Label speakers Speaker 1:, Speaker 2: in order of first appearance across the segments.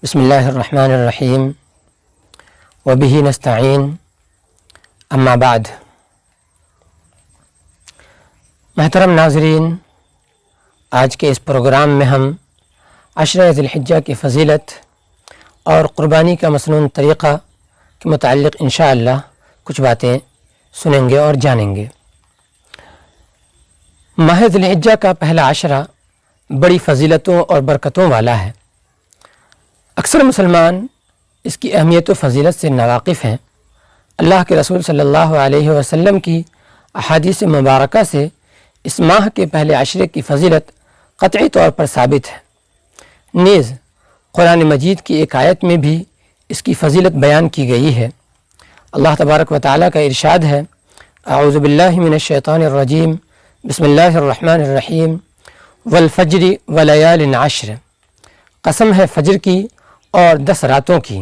Speaker 1: بسم اللہ الرحمن الرحیم وبہ نستعین اما بعد۔ محترم ناظرین، آج کے اس پروگرام میں ہم عشرہ ذی الحجہ کی فضیلت اور قربانی کا مسنون طریقہ کے متعلق انشاءاللہ کچھ باتیں سنیں گے اور جانیں گے۔ ماہ ذی الحجہ کا پہلا عشرہ بڑی فضیلتوں اور برکتوں والا ہے۔ اکثر مسلمان اس کی اہمیت و فضیلت سے ناواقف ہیں۔ اللہ کے رسول صلی اللہ علیہ وسلم کی احادیث مبارکہ سے اس ماہ کے پہلے عشرے کی فضیلت قطعی طور پر ثابت ہے۔ نیز قرآن مجید کی ایک آیت میں بھی اس کی فضیلت بیان کی گئی ہے۔ اللہ تبارک و تعالیٰ کا ارشاد ہے، اعوذ باللہ من الشیطان الرجیم، بسم اللہ الرحمن الرحیم، والفجر ولیال عشر، قسم ہے فجر کی اور 10 راتوں کی۔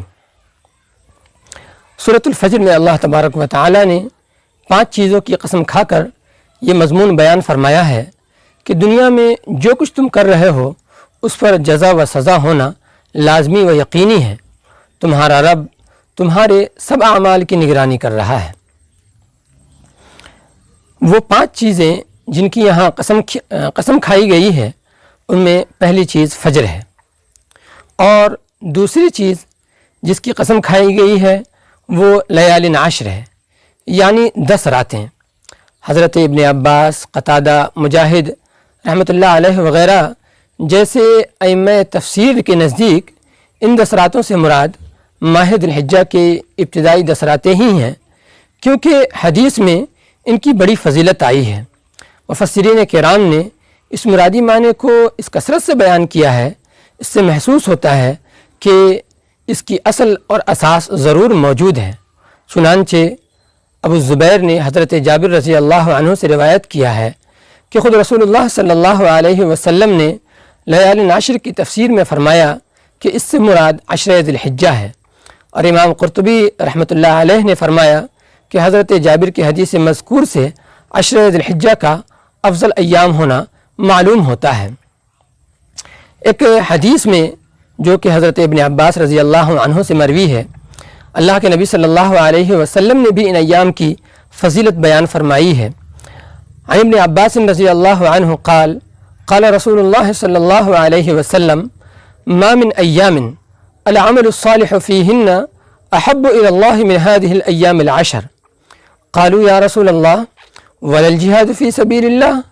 Speaker 1: سورۃ الفجر میں اللہ تبارک و تعالیٰ نے 5 چیزوں کی قسم کھا کر یہ مضمون بیان فرمایا ہے کہ دنیا میں جو کچھ تم کر رہے ہو اس پر جزا و سزا ہونا لازمی و یقینی ہے۔ تمہارا رب تمہارے سب اعمال کی نگرانی کر رہا ہے۔ وہ 5 چیزیں جن کی یہاں قسم کھائی گئی ہے، ان میں پہلی چیز فجر ہے، اور دوسری چیز جس کی قسم کھائی گئی ہے وہ لیال عشر ہے، یعنی 10 راتیں۔ حضرت ابن عباس، قتادہ، مجاہد رحمۃ اللہ علیہ وغیرہ جیسے ائمہ تفسیر کے نزدیک ان 10 راتوں سے مراد ماہ ذی الحجہ کے ابتدائی 10 راتیں ہی ہیں، کیونکہ حدیث میں ان کی بڑی فضیلت آئی ہے۔ مفسرین کرام نے اس مرادی معنی کو اس کثرت سے بیان کیا ہے، اس سے محسوس ہوتا ہے کہ اس کی اصل اور اساس ضرور موجود ہے۔ چنانچہ ابو زبیر نے حضرت جابر رضی اللہ عنہ سے روایت کیا ہے کہ خود رسول اللہ صلی اللہ علیہ وسلم نے لیال عشر کی تفسیر میں فرمایا کہ اس سے مراد عشرہ ذی الحجہ ہے، اور امام قرطبی رحمۃ اللہ علیہ نے فرمایا کہ حضرت جابر کی حدیث مذکور سے عشرہ ذی الحجہ کا افضل ایام ہونا معلوم ہوتا ہے۔ ایک حدیث میں جو کہ حضرت ابن عباس رضی اللہ عنہ سے مروی ہے، اللہ کے نبی صلی اللہ علیہ وسلم نے بھی ان ایام کی فضیلت بیان فرمائی ہے۔ عن ابن عباس رضی اللہ عنہ قال قال رسول اللہ صلی اللہ علیہ وسلم ما من ایام العمل الصالح فیہن احب الی اللہ من هذه الایام العشر قالوا یا رسول اللہ ولا الجہاد فی سبیل اللہ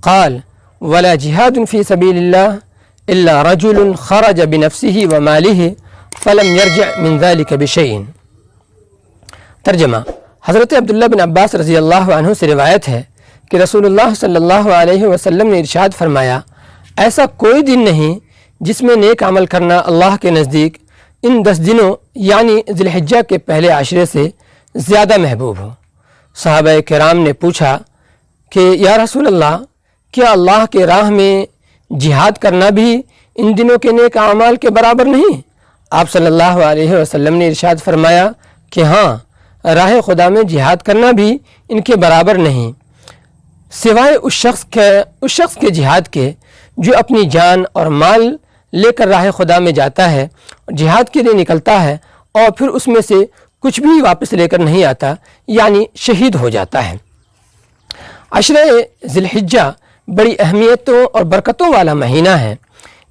Speaker 1: قال ولا جہاد فی سبیل اللہ الا رجل خرج بنفسه وماله فلم يرجع من ذلك بشيء۔ ترجمہ: حضرت عبداللہ بن عباس رضی اللہ عنہ سے روایت ہے کہ رسول اللہ صلی اللہ علیہ وسلم نے ارشاد فرمایا، ایسا کوئی دن نہیں جس میں نیک عمل کرنا اللہ کے نزدیک ان 10 دنوں یعنی ذی الحجہ کے پہلے عشرے سے زیادہ محبوب ہو۔ صحابہ کرام نے پوچھا کہ یا رسول اللہ، کیا اللہ کے راہ میں جہاد کرنا بھی ان دنوں کے نیک اعمال کے برابر نہیں؟ آپ صلی اللہ علیہ وسلم نے ارشاد فرمایا کہ ہاں، راہ خدا میں جہاد کرنا بھی ان کے برابر نہیں، سوائے اس شخص کے جہاد کے جو اپنی جان اور مال لے کر راہ خدا میں جاتا ہے، جہاد کے لیے نکلتا ہے اور پھر اس میں سے کچھ بھی واپس لے کر نہیں آتا، یعنی شہید ہو جاتا ہے۔ عشرہ ذی الحجہ بڑی اہمیتوں اور برکتوں والا مہینہ ہے۔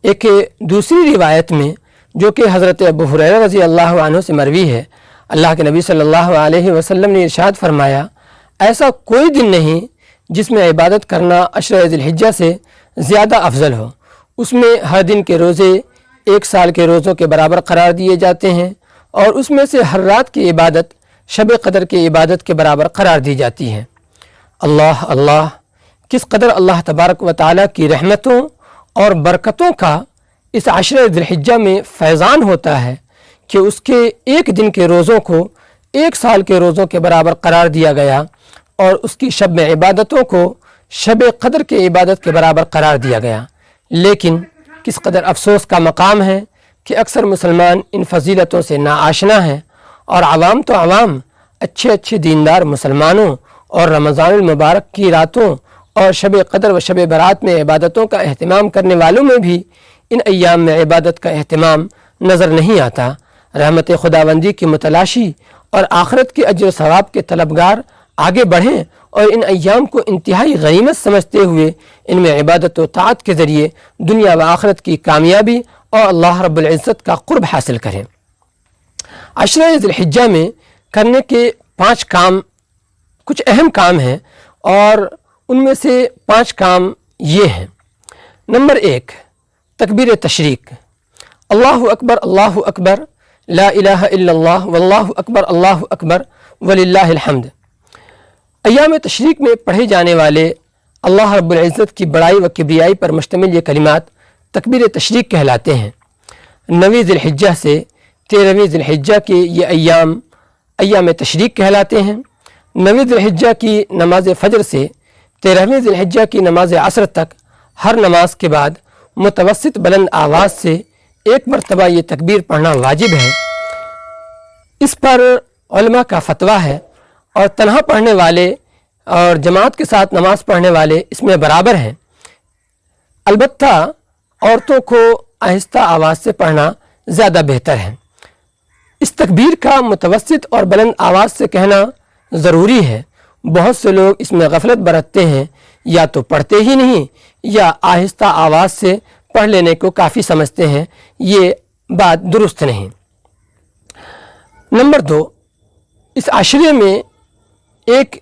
Speaker 1: ایک دوسری روایت میں جو کہ حضرت ابو ہریرہ رضی اللہ عنہ سے مروی ہے، اللہ کے نبی صلی اللہ علیہ وسلم نے ارشاد فرمایا، ایسا کوئی دن نہیں جس میں عبادت کرنا عشرہ ذی الحجہ سے زیادہ افضل ہو۔ اس میں ہر دن کے روزے 1 سال کے روزوں کے برابر قرار دیے جاتے ہیں، اور اس میں سے ہر رات کی عبادت شب قدر کی عبادت کے برابر قرار دی جاتی ہے۔ اللہ اللہ، کس قدر اللہ تبارک و تعالیٰ کی رحمتوں اور برکتوں کا اس عشرہ ذی الحجہ میں فیضان ہوتا ہے کہ اس کے 1 دن کے روزوں کو 1 سال کے روزوں کے برابر قرار دیا گیا، اور اس کی شب عبادتوں کو شب قدر کے عبادت کے برابر قرار دیا گیا۔ لیکن کس قدر افسوس کا مقام ہے کہ اکثر مسلمان ان فضیلتوں سے ناآشنا ہیں، اور عوام تو عوام، اچھے دیندار مسلمانوں اور رمضان المبارک کی راتوں اور شب قدر و شب برات میں عبادتوں کا اہتمام کرنے والوں میں بھی ان ایام میں عبادت کا اہتمام نظر نہیں آتا۔ رحمت خداوندی کی متلاشی اور آخرت کے اجر و ثواب کے طلبگار آگے بڑھیں اور ان ایام کو انتہائی غنیمت سمجھتے ہوئے ان میں عبادت و طاعت کے ذریعے دنیا و آخرت کی کامیابی اور اللہ رب العزت کا قرب حاصل کریں۔ عشرہ ذی الحجہ میں کرنے کے 5 کام کچھ اہم کام ہیں، اور ان میں سے 5 کام یہ ہیں۔ نمبر 1، تکبیر تشریق۔ اللہ اکبر لا الہ الا اللہ واللہ اکبر اللہ اکبر وللہ الحمد۔ ایام تشریق میں پڑھے جانے والے اللہ رب العزت کی بڑائی و کبریائی پر مشتمل یہ کلمات تکبیر تشریق کہلاتے ہیں۔ 9 ذی الحجہ سے 13 ذی الحجہ کے یہ ایام تشریق کہلاتے ہیں۔ 9 ذی الحجہ کی نماز فجر سے 13 ذی الحجہ کی نماز عصر تک ہر نماز کے بعد متوسط بلند آواز سے 1 مرتبہ یہ تکبیر پڑھنا واجب ہے۔ اس پر علماء کا فتویٰ ہے، اور تنہا پڑھنے والے اور جماعت کے ساتھ نماز پڑھنے والے اس میں برابر ہیں۔ البتہ عورتوں کو آہستہ آواز سے پڑھنا زیادہ بہتر ہے۔ اس تکبیر کا متوسط اور بلند آواز سے کہنا ضروری ہے۔ بہت سے لوگ اس میں غفلت برتتے ہیں، یا تو پڑھتے ہی نہیں یا آہستہ آواز سے پڑھ لینے کو کافی سمجھتے ہیں۔ یہ بات درست نہیں۔ نمبر 2، اس عشرے میں 1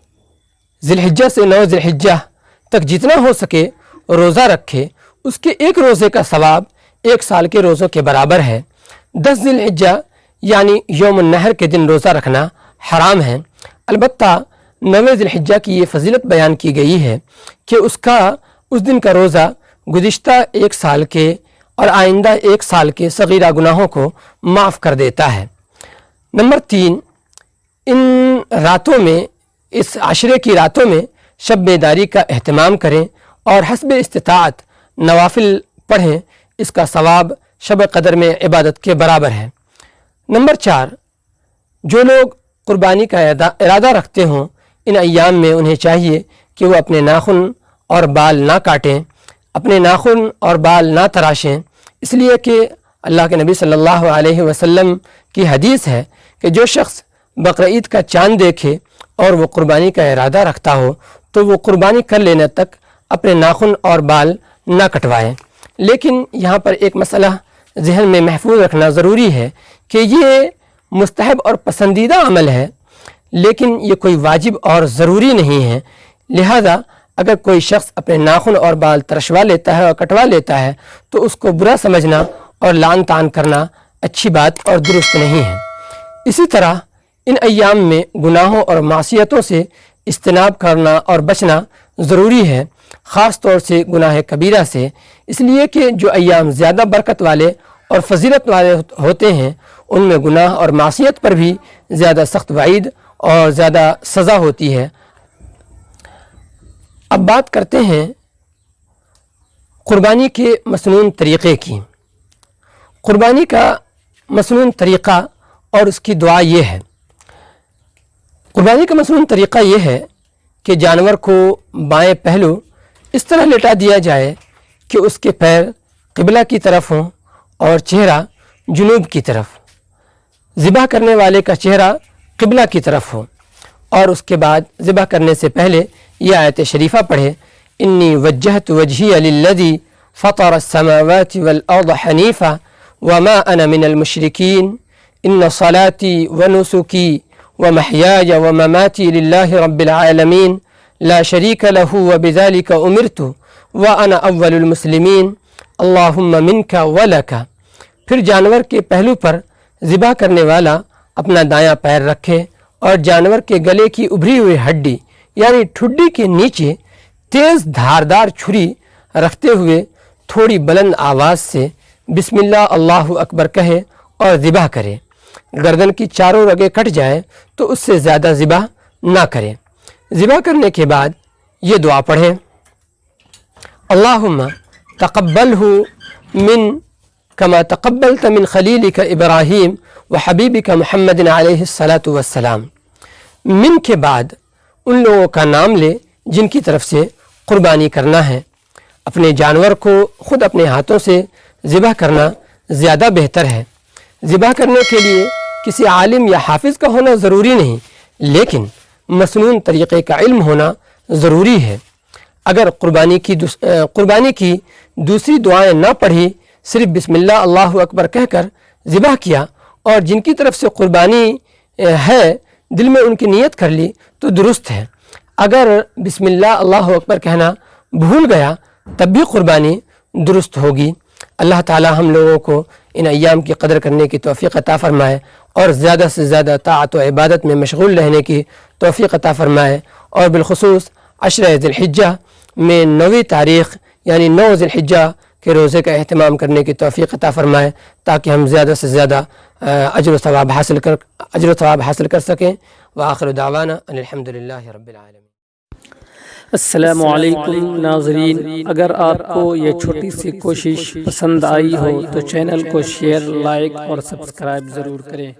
Speaker 1: ذی الحجہ سے 9 ذی الحجہ تک جتنا ہو سکے روزہ رکھے۔ اس کے 1 روزے کا ثواب 1 سال کے روزوں کے برابر ہے۔ 10 ذی الحجہ یعنی یوم النحر کے دن روزہ رکھنا حرام ہے۔ البتہ 9 ذی الحجہ کی یہ فضیلت بیان کی گئی ہے کہ اس دن کا روزہ گزشتہ 1 سال کے اور آئندہ 1 سال کے صغیرہ گناہوں کو معاف کر دیتا ہے۔ نمبر 3، ان راتوں میں، اس عشرے کی راتوں میں شب بیداری کا اہتمام کریں اور حسب استطاعت نوافل پڑھیں۔ اس کا ثواب شب قدر میں عبادت کے برابر ہے۔ نمبر 4، جو لوگ قربانی کا ارادہ رکھتے ہوں، ان ایام میں انہیں چاہیے کہ وہ اپنے ناخن اور بال نہ کاٹیں، اپنے ناخن اور بال نہ تراشیں، اس لیے کہ اللہ کے نبی صلی اللہ علیہ وسلم کی حدیث ہے کہ جو شخص بقرعید کا چاند دیکھے اور وہ قربانی کا ارادہ رکھتا ہو تو وہ قربانی کر لینے تک اپنے ناخن اور بال نہ کٹوائیں۔ لیکن یہاں پر ایک مسئلہ ذہن میں محفوظ رکھنا ضروری ہے کہ یہ مستحب اور پسندیدہ عمل ہے، لیکن یہ کوئی واجب اور ضروری نہیں ہے۔ لہذا اگر کوئی شخص اپنے ناخن اور بال ترشوا لیتا ہے اور کٹوا لیتا ہے تو اس کو برا سمجھنا اور لعن طعن کرنا اچھی بات اور درست نہیں ہے۔ اسی طرح ان ایام میں گناہوں اور معصیتوں سے اجتناب کرنا اور بچنا ضروری ہے، خاص طور سے گناہ کبیرہ سے، اس لیے کہ جو ایام زیادہ برکت والے اور فضیلت والے ہوتے ہیں ان میں گناہ اور معصیت پر بھی زیادہ سخت وعید اور زیادہ سزا ہوتی ہے۔ اب بات کرتے ہیں قربانی کے مسنون طریقے کی۔ قربانی کا مسنون طریقہ اور اس کی دعا یہ ہے۔ قربانی کا مسنون طریقہ یہ ہے کہ جانور کو بائیں پہلو اس طرح لٹا دیا جائے کہ اس کے پیر قبلہ کی طرف ہوں اور چہرہ جنوب کی طرف۔ ذبح کرنے والے کا چہرہ قبلہ کی طرف ہو، اور اس کے بعد ذبح کرنے سے پہلے یہ آیت شریفہ پڑھے، انی وجہت وجہی للذی فطر السماوات والارض حنیفا وما انا من المشرکین ان صلاتی ونسکی ومحیای ومماتی للہ رب العالمین لا شریک لہ وبذلک امرت وانا اول المسلمین اللہم منک ولک۔ پھر جانور کے پہلو پر ذبح کرنے والا اپنا دایاں پیر رکھے اور جانور کے گلے کی ابھری ہوئی ہڈی یعنی ٹھڈی کے نیچے تیز دھاردار چھری رکھتے ہوئے تھوڑی بلند آواز سے بسم اللہ اللہ اکبر کہے اور ذبح کرے۔ گردن کی چاروں رگیں کٹ جائے تو اس سے زیادہ ذبح نہ کرے۔ ذبح کرنے کے بعد یہ دعا پڑھیں، اللہم تقبلہ من کما تقبلت من خلیلک ابراہیم وحبیبک محمد علیہ الصلاۃ والسلام۔ من کے بعد ان لوگوں کا نام لے جن کی طرف سے قربانی کرنا ہے۔ اپنے جانور کو خود اپنے ہاتھوں سے ذبح کرنا زیادہ بہتر ہے۔ ذبح کرنے کے لیے کسی عالم یا حافظ کا ہونا ضروری نہیں، لیکن مسنون طریقے کا علم ہونا ضروری ہے۔ اگر قربانی کی دوسری دعائیں نہ پڑھی، صرف بسم اللہ اللہ اکبر کہہ کر ذبح کیا اور جن کی طرف سے قربانی ہے دل میں ان کی نیت کر لی تو درست ہے۔ اگر بسم اللہ اللہ اکبر کہنا بھول گیا تب بھی قربانی درست ہوگی۔ اللہ تعالی ہم لوگوں کو ان ایام کی قدر کرنے کی توفیق عطا فرمائے اور زیادہ سے زیادہ طاعت و عبادت میں مشغول رہنے کی توفیق عطا فرمائے، اور بالخصوص عشرہ ذی الحجہ میں 9ویں تاریخ یعنی 9 ذی الحجہ کے روزے کا اہتمام کرنے کی توفیق عطا فرمائے تاکہ ہم زیادہ سے زیادہ اجر و ثواب حاصل کر سکیں۔ وآخر دعوانا ان الحمدللہ رب العالمین۔
Speaker 2: السلام علیکم ناظرین، اگر آپ کو یہ چھوٹی سی کوشش پسند آئی ہو تو چینل کو شیئر، لائک اور سبسکرائب ضرور کریں۔